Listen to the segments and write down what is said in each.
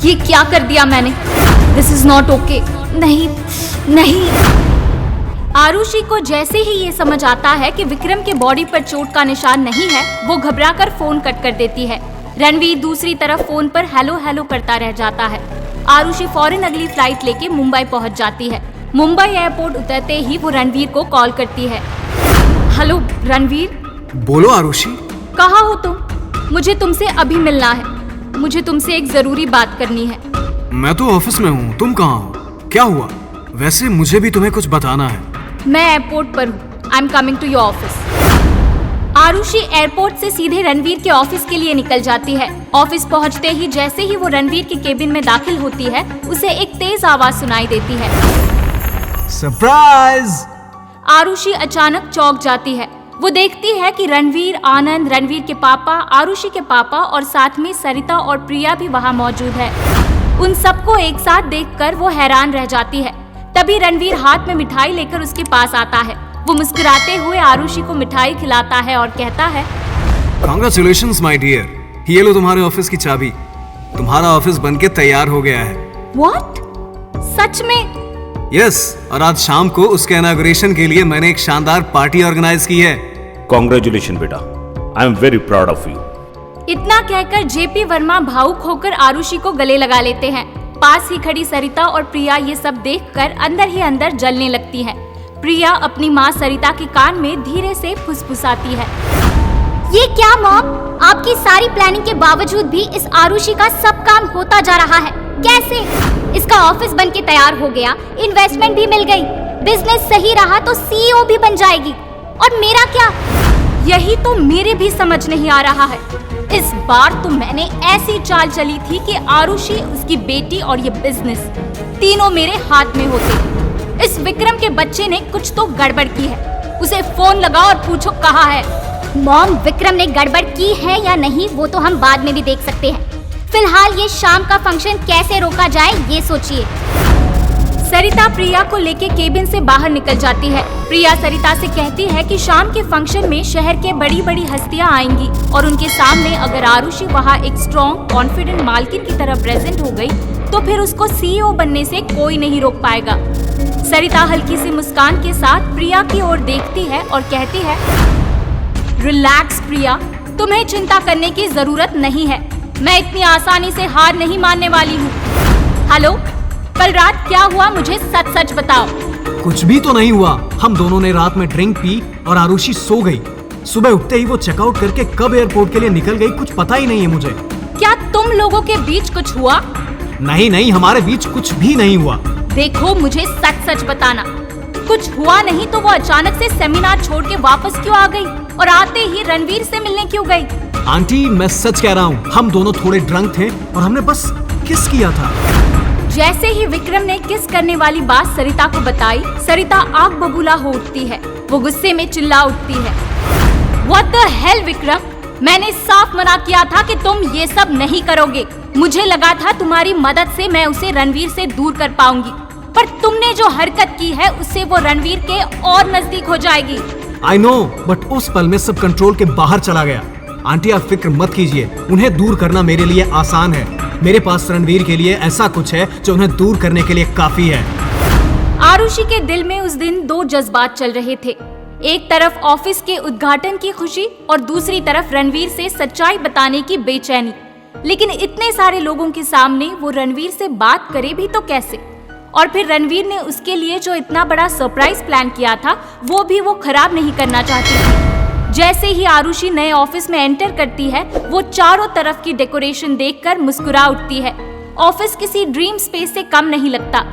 ये क्या कर दिया मैंने? This is not okay. नहीं नहीं। आरुषि को जैसे ही ये समझ आता है कि विक्रम के बॉडी पर चोट का निशान नहीं है, वो घबराकर फोन कट कर देती है। रणवीर दूसरी तरफ फोन पर हेलो हेलो करता रह जाता है। आरुषि फौरन अगली फ्लाइट लेके मुंबई पहुंच जाती है। मुंबई एयरपोर्ट उतरते ही वो रणवीर को कॉल करती है। हेलो रणवीर। बोलो आरुषि। कहाँ हो तुम? मुझे तुमसे अभी मिलना है। मुझे तुमसे एक जरूरी बात करनी है। मैं तो ऑफिस में हूँ, तुम कहाँ हो? क्या हुआ? वैसे मुझे भी तुम्हें कुछ बताना है। मैं एयरपोर्ट पर हूँ। I am coming to your office. Arushi airport से सीधे रणवीर के ऑफिस के लिए निकल जाती है। ऑफिस पहुंचते ही जैसे ही वो रणवीर के केबिन में दाखिल होती है, उसे एक तेज आवाज सुनाई देती है। सरप्राइज! आरुषि अचानक चौंक जाती है। वो देखती है कि रणवीर, आनंद, रणवीर के पापा, आरुषि के पापा और साथ में सरिता और प्रिया भी वहाँ मौजूद है। उन सबको एक साथ देखकर वो हैरान रह जाती है। तभी रणवीर हाथ में मिठाई लेकर उसके पास आता है। वो मुस्कुराते हुए आरुषि को मिठाई खिलाता है और कहता है, कांग्रेचुलेशंस माय डियर, ये लो तुम्हारे ऑफिस की चाबी। तुम्हारा ऑफिस बनके तैयार हो गया है। व्हाट? सच में? यस, और आज शाम को उसके इनॉग्रेशन के लिए मैंने एक शानदार पार्टी ऑर्गेनाइज की है। कांग्रेचुलेशन बेटा, I am very proud of you. इतना कहकर जेपी वर्मा भावुक होकर आरुषि को गले लगा लेते हैं। पास ही खड़ी सरिता और प्रिया ये सब देखकर अंदर ही अंदर जलने लगती हैं। प्रिया अपनी माँ सरिता के कान में धीरे से फुसफुसाती है। ये क्या मॉम? आपकी सारी प्लानिंग के बावजूद भी इस आरुषि का सब काम होता जा रहा है। कैसे? इसका ऑफिस बनके तैयार हो गया, इन्वेस्टमेंट भी मिल गई, बिजनेस सही रहा तो सीईओ भी बन जाएगी। और मेरा क्या? यही तो मेरे भी समझ नहीं आ रहा है। इस बार तो मैंने ऐसी चाल चली थी कि आरुषि, उसकी बेटी और ये बिजनेस तीनों मेरे हाथ में होते। इस विक्रम के बच्चे ने कुछ तो गड़बड़ की है। उसे फोन लगाओ और पूछो कहाँ है। मॉम, विक्रम ने गड़बड़ की है या नहीं वो तो हम बाद में भी देख सकते हैं। फिलहाल ये शाम का फंक्शन कैसे रोका जाए ये सोचिए। सरिता प्रिया को लेके केबिन से बाहर निकल जाती है। प्रिया सरिता से कहती है कि शाम के फंक्शन में शहर के बड़ी बड़ी हस्तियां आएंगी और उनके सामने अगर आरुषि वहाँ एक स्ट्रॉन्ग, कॉन्फिडेंट मालकिन की तरह प्रेजेंट हो गई तो फिर उसको सीईओ बनने से कोई नहीं रोक पाएगा। सरिता हल्की सी मुस्कान के साथ प्रिया की ओर देखती है और कहती है, रिलैक्स प्रिया, तुम्हें चिंता करने की जरूरत नहीं है। मैं इतनी आसानी से हार नहीं मानने वाली हूँ। हेलो, कल रात क्या हुआ मुझे सच सच बताओ। कुछ भी तो नहीं हुआ। हम दोनों ने रात में ड्रिंक पी और आरुषि सो गई। सुबह उठते ही वो चेकआउट करके कब एयरपोर्ट के लिए निकल गई कुछ पता ही नहीं है मुझे। क्या तुम लोगों के बीच कुछ हुआ? नहीं, हमारे बीच कुछ भी नहीं हुआ। देखो, मुझे सच सच बताना। कुछ हुआ नहीं तो वो अचानक से सेमिनार छोड़ के वापस क्यों आ गई और आते ही रणवीर से मिलने क्यों गई? आंटी, मैं सच कह रहा हूँ, हम दोनों थोड़े ड्रंक थे और हमने बस किस किया था। जैसे ही विक्रम ने किस करने वाली बात सरिता को बताई, सरिता आग बबूला हो उठती है। वो गुस्से में चिल्ला उठती है, What the hell विक्रम, मैंने साफ मना किया था कि तुम ये सब नहीं करोगे। मुझे लगा था तुम्हारी मदद से मैं उसे रणवीर से दूर कर पाऊंगी, पर तुमने जो हरकत की है उससे वो रणवीर के और नजदीक हो जाएगी। I know, बट उस पल में सब कंट्रोल के बाहर चला गया। आंटी, आप फिक्र मत कीजिए, उन्हें दूर करना मेरे लिए आसान है। मेरे पास रणवीर के लिए ऐसा कुछ है जो उन्हें दूर करने के लिए काफी है। आरुषि के दिल में उस दिन दो जज्बात चल रहे थे। एक तरफ ऑफिस के उद्घाटन की खुशी और दूसरी तरफ रणवीर से सच्चाई बताने की बेचैनी। लेकिन इतने सारे लोगों के सामने वो रणवीर से बात करे भी तो कैसे? और फिर रणवीर ने उसके लिए जो इतना बड़ा सरप्राइज प्लान किया था वो भी वो खराब नहीं करना चाहती थी। जैसे ही आरुषि नए ऑफिस में एंटर करती है, वो चारों तरफ की डेकोरेशन देखकर मुस्कुरा उठती है। ऑफिस किसी ड्रीम स्पेस से कम नहीं लगता।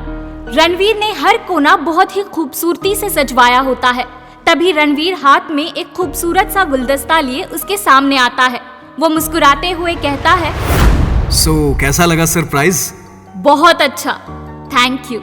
रणवीर ने हर कोना बहुत ही खूबसूरती से सजवाया होता है। तभी रणवीर हाथ में एक खूबसूरत सा गुलदस्ता लिए उसके सामने आता है। वो मुस्कुराते हुए कहता है, कैसा लगा सरप्राइज? बहुत अच्छा, thank you.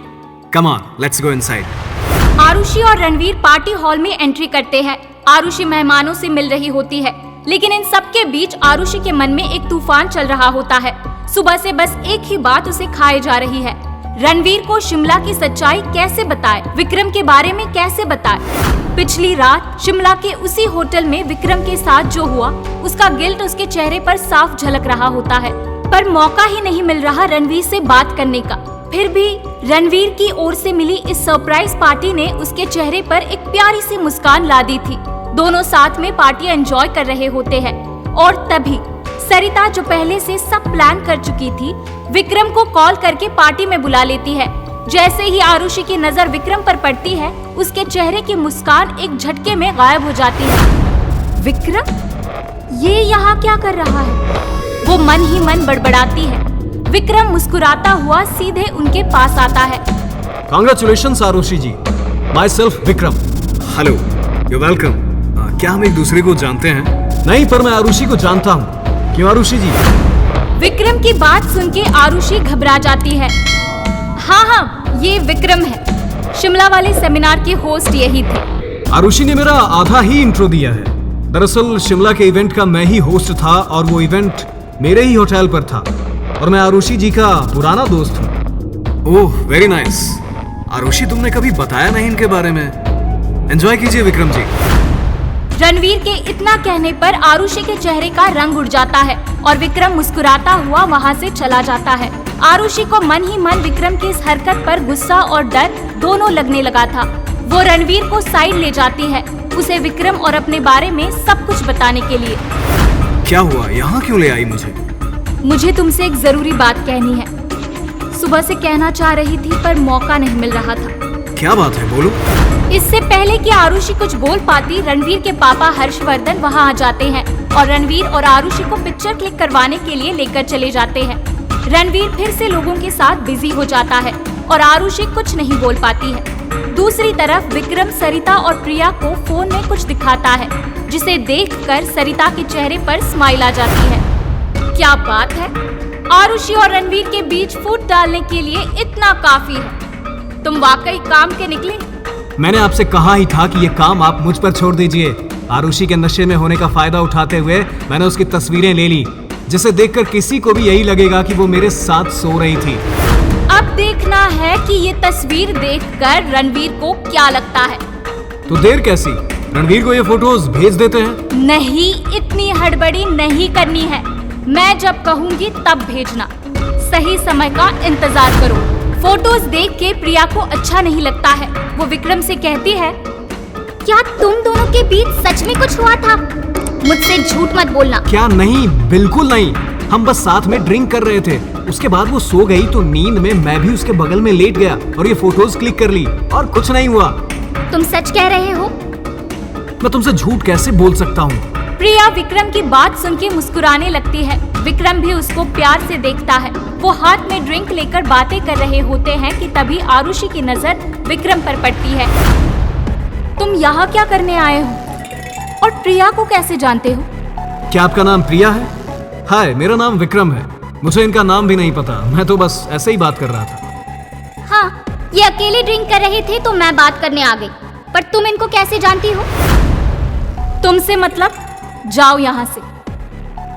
Come on, let's go inside. Arushi और रणवीर पार्टी हॉल में एंट्री करते हैं। आरुषि मेहमानों से मिल रही होती है, लेकिन इन सब के बीच आरुषि के मन में एक तूफान चल रहा होता है। सुबह से बस एक ही बात उसे खाए जा रही है, रणवीर को शिमला की सच्चाई कैसे बताए, विक्रम के बारे में कैसे बताए। पिछली रात शिमला के उसी होटल में विक्रम के साथ जो हुआ, उसका गिल्ट उसके चेहरे पर साफ झलक रहा होता है। पर मौका ही नहीं मिल रहा रणवीर से बात करने का। फिर भी रणवीर की ओर से मिली इस सरप्राइज पार्टी ने उसके चेहरे पर एक प्यारी सी मुस्कान ला दी थी। दोनों साथ में पार्टी एंजॉय कर रहे होते हैं और तभी सरिता, जो पहले से सब प्लान कर चुकी थी, विक्रम को कॉल करके पार्टी में बुला लेती है। जैसे ही आरुषि की नजर विक्रम पर पड़ती है, उसके चेहरे की मुस्कान एक झटके में गायब हो जाती है। विक्रम, ये यहाँ क्या कर रहा है? वो मन ही मन बड़बड़ाती है। विक्रम मुस्कुराता हुआ सीधे उनके पास आता है। Congratulations Arushi ji, myself Vikram. Hello, you welcome. क्या हम एक दूसरे को जानते हैं? नहीं, पर मैं आरुषि को जानता हूँ। क्यों आरुषि जी? विक्रम की बात सुन के आरुषि घबरा जाती है। हाँ, ये विक्रम है। शिमला वाले सेमिनार के होस्ट यही थे। आरुषि ने मेरा आधा ही इंट्रो दिया है। दरअसल शिमला के इवेंट का मैं ही होस्ट था और वो इवेंट मेरे ही होटल पर था और मैं आरुषि जी का पुराना दोस्त हूँ। ओह, वेरी नाइस। आरुषि, तुमने कभी बताया नहीं इनके बारे में। एंजॉय कीजिए विक्रम जी। रणवीर के इतना कहने पर आरुषि के चेहरे का रंग उड़ जाता है और विक्रम मुस्कुराता हुआ वहाँ से चला जाता है। आरुषि को मन ही मन विक्रम की इस हरकत पर गुस्सा और डर दोनों लगने लगा था। वो रणवीर को साइड ले जाती है, उसे विक्रम और अपने बारे में सब कुछ बताने के लिए। क्या हुआ? यहाँ क्यों ले आई मुझे? मुझे तुमसे एक जरूरी बात कहनी है। सुबह से कहना चाह रही थी पर मौका नहीं मिल रहा था। क्या बात है, बोलो। इससे पहले कि आरुषि कुछ बोल पाती, रणवीर के पापा हर्षवर्धन वहां आ जाते हैं और रणवीर और आरुषि को पिक्चर क्लिक करवाने के लिए लेकर चले जाते हैं। रणवीर फिर से लोगों के साथ बिजी हो जाता है और आरुषि कुछ नहीं बोल पाती है। दूसरी तरफ विक्रम सरिता और प्रिया को फोन में कुछ दिखाता है, जिसे देखकर सरिता के चेहरे पर स्माइल आ जाती है। क्या बात है, आरुषि और रणवीर के बीच फूट डालने के लिए इतना काफी है। तुम वाकई काम के निकले। मैंने आपसे कहा ही था कि ये काम आप मुझ पर छोड़ दीजिए। आरुषि के नशे में होने का फायदा उठाते हुए मैंने उसकी तस्वीरें ले ली, जिसे देखकर किसी को भी यही लगेगा कि वो मेरे साथ सो रही थी। अब देखना है कि ये तस्वीर देखकर रणवीर को क्या लगता है। तो देर कैसी, रणवीर को ये फोटोज भेज देते हैं। नहीं, इतनी हड़बड़ी नहीं करनी है। मैं जब कहूँगी तब भेजना। सही समय का इंतजार करो। फोटोज देख के प्रिया को अच्छा नहीं लगता है। वो विक्रम से कहती है, क्या तुम दोनों के बीच सच में कुछ हुआ था? मुझसे झूठ मत बोलना। क्या नहीं, बिल्कुल नहीं। हम बस साथ में ड्रिंक कर रहे थे। उसके बाद वो सो गई तो नींद में मैं भी उसके बगल में लेट गया और ये फोटोज क्लिक कर ली और कुछ नहीं हुआ। तुम सच कह रहे हो? मैं तुमसे झूठ कैसे बोल सकता हूँ? प्रिया विक्रम की बात सुन के मुस्कुराने लगती है। विक्रम भी उसको प्यार से देखता है। वो हाथ में ड्रिंक लेकर बातें कर रहे होते हैं कि तभी आरुषि की नजर विक्रम पर पड़ती है। तुम यहाँ क्या करने आए हो और प्रिया को कैसे जानते हो? क्या आपका नाम प्रिया है? हाय, मेरा नाम विक्रम है। मुझे इनका नाम भी नहीं पता। मैं तो बस ऐसे ही बात कर रहा था। हाँ, ये अकेले ड्रिंक कर रहे थे तो मैं बात करने आ गई। पर तुम इनको कैसे जानती हो? तुमसे मतलब? जाओ यहाँ से,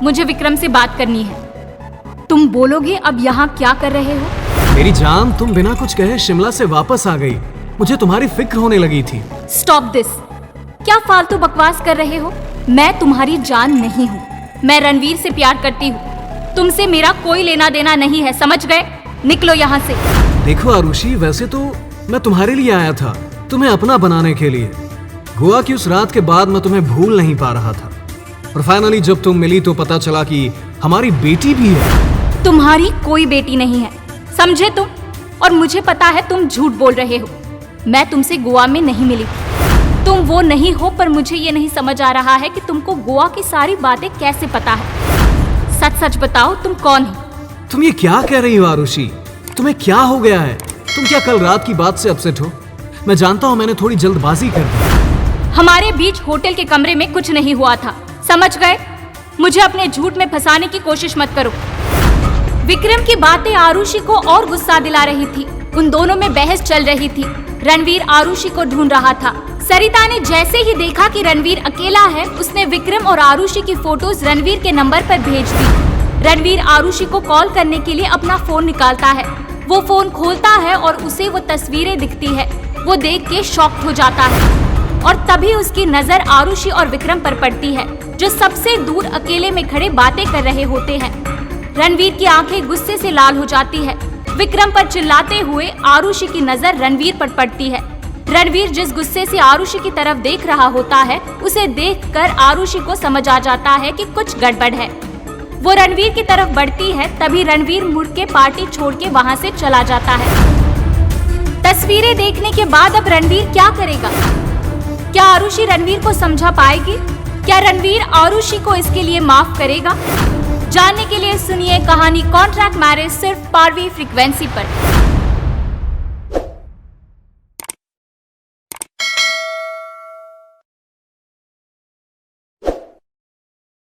मुझे विक्रम से बात करनी है। तुम बोलोगे अब यहाँ क्या कर रहे हो? मेरी जान, तुम बिना कुछ कहे शिमला से वापस आ गई। मुझे तुम्हारी फिक्र होने लगी थी। Stop this. क्या फालतू बकवास कर रहे हो? मैं तुम्हारी जान नहीं हूँ। मैं रणवीर से प्यार करती हूँ। तुमसे मेरा कोई लेना देना नहीं है, समझ गए? निकलो यहाँ से। देखो आरुषि, वैसे तो मैं तुम्हारे लिए आया था, तुम्हें अपना बनाने के लिए। गोवा की उस रात के बाद मैं तुम्हें भूल नहीं पा रहा था और फाइनली जब तुम मिली तो पता चला कि हमारी बेटी भी है। तुम्हारी कोई बेटी नहीं है, समझे तुम? और मुझे पता है तुम झूठ बोल रहे हो। मैं तुमसे गोवा में नहीं मिली। तुम वो नहीं हो, पर मुझे ये नहीं समझ आ रहा है कि तुमको गोवा की सारी बातें कैसे पता है। सच सच बताओ, तुम कौन हो? तुम ये क्या कह रही हो आरुषि? तुम्हें क्या हो गया है? तुम क्या कल रात की बात से अपसेट हो? मैं जानता हूँ मैंने थोड़ी जल्दबाजी कर दी। हमारे बीच होटल के कमरे में कुछ नहीं हुआ था, समझ गए? मुझे अपने झूठ में फंसाने की कोशिश मत करो। विक्रम की बातें आरुषि को और गुस्सा दिला रही थी। उन दोनों में बहस चल रही थी। रणवीर आरुषि को ढूंढ रहा था। सरिता ने जैसे ही देखा कि रणवीर अकेला है, उसने विक्रम और आरुषि की फोटोज रणवीर के नंबर पर भेज दी। रणवीर आरुषि को कॉल करने के लिए अपना फोन निकालता है। वो फोन खोलता है और उसे वो तस्वीरें दिखती है। वो देख के शॉक्ड हो जाता है और तभी उसकी नजर आरुषि और विक्रम पर पड़ती है, जो सबसे दूर अकेले में खड़े बातें कर रहे होते हैं। रणवीर की आंखें गुस्से से लाल हो जाती है। विक्रम पर चिल्लाते हुए आरुषि की नजर रणवीर पर पड़ती है। रणवीर जिस गुस्से से आरुषि की तरफ देख रहा होता है, उसे देखकर आरुषि को समझ आ जाता है कि कुछ गड़बड़ है। वो रणवीर की तरफ बढ़ती है, तभी रणवीर मुड़ के पार्टी छोड़ के वहाँ से चला जाता है। तस्वीरें देखने के बाद अब रणवीर क्या करेगा? क्या आरुषि रणवीर को समझा पाएगी? क्या रणवीर आरुषि को इसके लिए माफ करेगा? जानने के लिए सुनिए कहानी कॉन्ट्रैक्ट मैरिज सिर्फ पारवी फ्रीक्वेंसी पर।